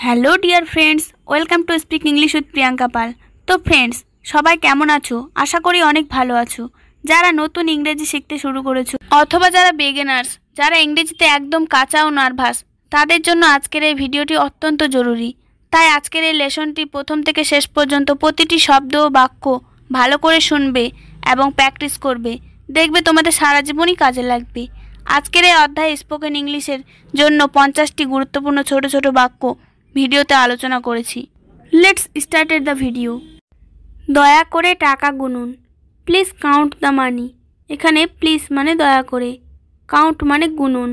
Hello dear friends, welcome to speak English with Priyanka Pal. তো friends, সবাই কেমন আছো? আশা করি অনেক ভালো আছো। যারা নতুন ইংরেজি শিখতে শুরু করেছো অথবা যারা বিগিনার্স, যারা ইংরেজিতে একদম কাঁচা ও নার্ভাস, তাদের জন্য আজকের এই ভিডিওটি অত্যন্ত জরুরি। তাই আজকের এই লেসনটি প্রথম থেকে শেষ পর্যন্ত প্রতিটি শব্দ ও বাক্য ভালো করে শুনবে এবং প্র্যাকটিস করবে। দেখবে তোমাদের সারা জীবনই কাজে লাগবে। আজকের এই অধ্যায়ে স্পোকেন ইংলিশের জন্য 50টি গুরুত্বপূর্ণ ছোট ছোট বাক্য ভিডিওতে আলোচনা করেছি। Let's started the video. দয়া করে টাকা গুনুন। Please count the money. এখানে প্লিজ মানে দয়া করে, কাউন্ট মানে গুনুন,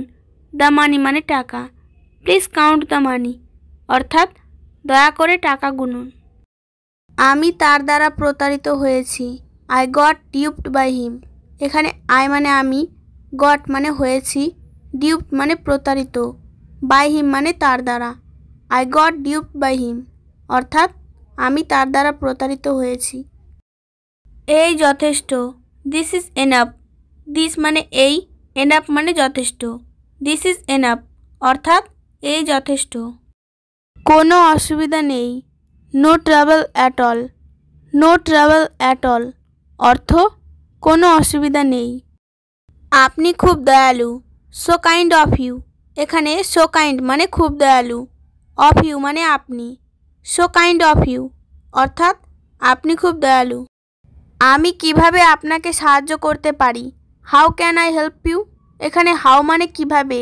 দ্য মানি মানে টাকা। প্লিজ কাউন্ট দ্য মানি অর্থাৎ দয়া করে টাকা গুনুন। আমি তার দ্বারা প্রতারিত হয়েছি। I got duped by him. এখানে আই মানে আমি, গট মানে হয়েছি, ডিউপড মানে প্রতারিত, বাই হিম মানে তার দ্বারা। আই গট ডিউপড বাই হিম অর্থাৎ আমি তার দ্বারা প্রতারিত হয়েছি। এই যথেষ্ট। This is enough. দিস মানে এই, এনাফ মানে যথেষ্ট। দিস ইজ এনাফ অর্থাৎ এই যথেষ্ট। কোনো অসুবিধা নেই। No trouble at all. No trouble at all অর্থ কোনো অসুবিধা নেই। আপনি খুব দয়ালু। So kind of you. এখানে সো কাইন্ড মানে খুব দয়ালু, অফ ইউ মানে আপনি। সো কাইন্ড অফ ইউ অর্থাৎ আপনি খুব দয়ালু। আমি কিভাবে আপনাকে সাহায্য করতে পারি? How can I help you. এখানে হাউ মানে কিভাবে,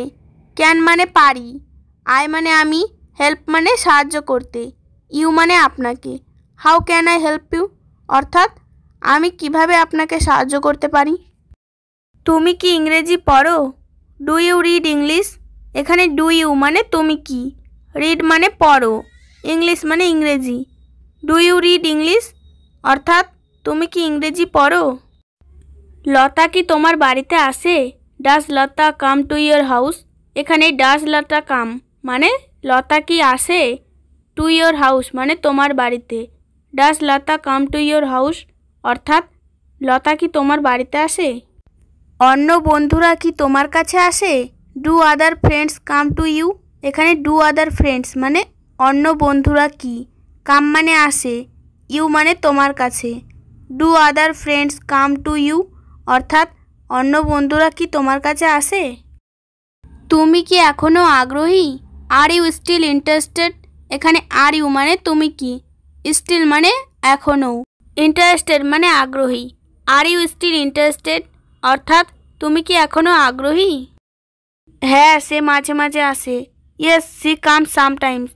ক্যান মানে পারি, আই মানে আমি, হেল্প মানে সাহায্য করতে, ইউ মানে আপনাকে। How can I help you অর্থাৎ আমি কিভাবে আপনাকে সাহায্য করতে পারি। তুমি কি ইংরেজি পড়ো? Do you read English. এখানে ডু ইউ মানে তুমি কি, রিড মানে পড়ো, ইংলিশ মানে ইংরেজি। ডু ইউ রিড ইংলিশ অর্থাৎ তুমি কি ইংরেজি পড়ো। লতা কি তোমার বাড়িতে আসে? Does Lata come to your house. এখানে ডাজ লতা কাম মানে লতা কি আসে, টু ইয়োর হাউস মানে তোমার বাড়িতে। Does Lata come to your house অর্থাৎ লতা কি তোমার বাড়িতে আসে। অন্য বন্ধুরা কি তোমার কাছে আসে? Do other friends come to you. এখানে ডু আদার ফ্রেন্ডস মানে অন্য বন্ধুরা কি, কাম মানে আসে, ইউ মানে তোমার কাছে। Do other friends come to you অর্থাৎ অন্য বন্ধুরা কি তোমার কাছে আসে। তুমি কি এখনও আগ্রহী? Are you still interested. এখানে আর ইউ মানে তুমি কি, স্টিল মানে এখনও, ইন্টারেস্টেড মানে আগ্রহী। আর ইউ স্টিল ইন্টারেস্টেড অর্থাৎ তুমি কি এখনও আগ্রহী। হ্যাঁ, সে মাঝে মাঝে আসে। Yes she comes sometimes.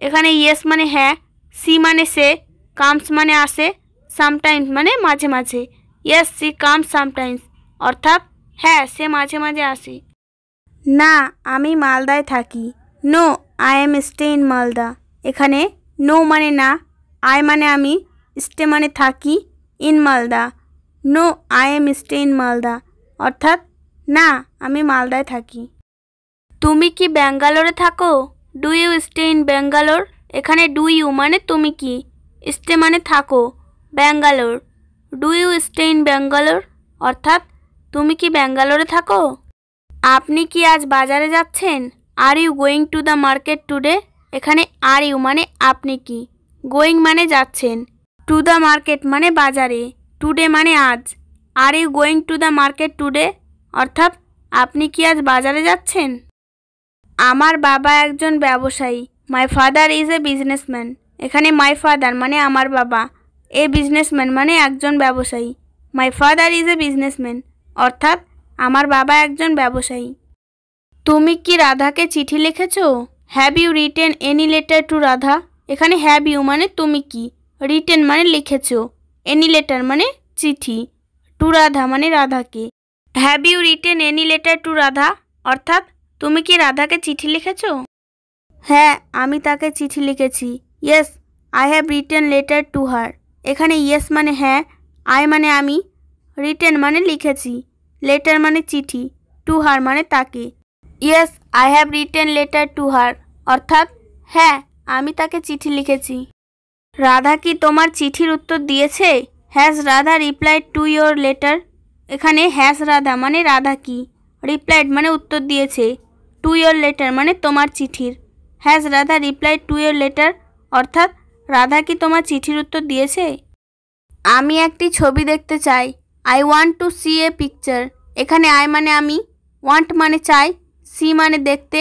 এখানে ইয়েস মানে হ্যাঁ, সি মানে সে, কামস মানে আসে, সামটাইমস মানে মাঝে মাঝে। ইয়েস সি কামস সামটাইমস অর্থাৎ হ্যাঁ, সে মাঝে মাঝে আসে। না, আমি মালদায় থাকি। No I am stay in Malda. এখানে নো মানে না, আই মানে আমি, স্টে মানে থাকি, in Malda. No I am stay in Malda অর্থাৎ না, আমি মালদায় থাকি। তুমি কি ব্যাঙ্গালোরে থাকো? Do you stay in Bangalore. এখানে ডু ইউ মানে তুমি কি, স্টে মানে থাকো, Bangalore. Do you stay in Bangalore অর্থাৎ তুমি কি ব্যাঙ্গালোরে থাকো। আপনি কি আজ বাজারে যাচ্ছেন? Are you going to the market today. এখানে আর ইউ মানে আপনি কি, গোয়িং মানে যাচ্ছেন, টু দ্য মার্কেট মানে বাজারে, টুডে মানে আজ। Are you going to the market today অর্থাৎ আপনি কি আজ বাজারে যাচ্ছেন। আমার বাবা একজন ব্যবসায়ী। My father is a businessman. এখানে মাই ফাদার মানে আমার বাবা, এ বিজনেসম্যান মানে একজন ব্যবসায়ী। My father is a businessman অর্থাৎ আমার বাবা একজন ব্যবসায়ী। তুমি কি রাধাকে চিঠি লিখেছ? Have you written any letter to Radha. এখানে হ্যাভ ইউ মানে তুমি কি, রিটেন মানে লিখেছ, এনি লেটার মানে চিঠি, টু রাধা মানে রাধাকে। Have you written any letter to Radha অর্থাৎ তুমি কি রাধাকে চিঠি লিখেছ? হ্যাঁ, আমি তাকে চিঠি লিখেছি। Yes I have written letter to her. এখানে ইয়েস মানে হ্যাঁ, আই মানে আমি, রিটেন মানে লিখেছি, লেটার মানে চিঠি, টু হার মানে তাকে। Yes I have written letter to her অর্থাৎ হ্যাঁ, আমি তাকে চিঠি লিখেছি। রাধা কি তোমার চিঠির উত্তর দিয়েছে? Has Radha replied to your letter. এখানে হ্যাজ রাধা মানে রাধা কি, রিপ্লাইড মানে উত্তর দিয়েছে, টু ইয়োর লেটার মানে তোমার চিঠির। Has Radha replied to your letter? অর্থাৎ রাধা কি তোমার চিঠির উত্তর দিয়েছে? আমি একটি ছবি দেখতে চাই। I want to see a picture. এখানে আই মানে আমি, ওয়ান্ট মানে চাই, সি মানে দেখতে,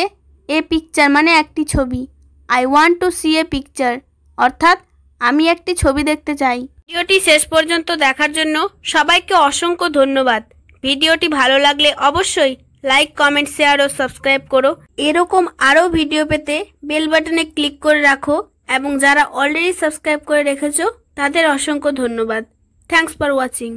এ পিকচার মানে একটি ছবি। I want to see a picture অর্থাৎ আমি একটি ছবি দেখতে চাই। ভিডিওটি শেষ পর্যন্ত দেখার জন্য সবাইকে অসংখ্য ধন্যবাদ। ভিডিওটি ভালো লাগলে অবশ্যই লাইক, কমেন্ট, শেয়ার ও সাবস্ক্রাইব করো। এরকম আরও ভিডিও পেতে বেল বাটনে ক্লিক করে রাখো এবং যারা অলরেডি সাবস্ক্রাইব করে রেখেছো তাদের অসংখ্য ধন্যবাদ। Thanks for watching.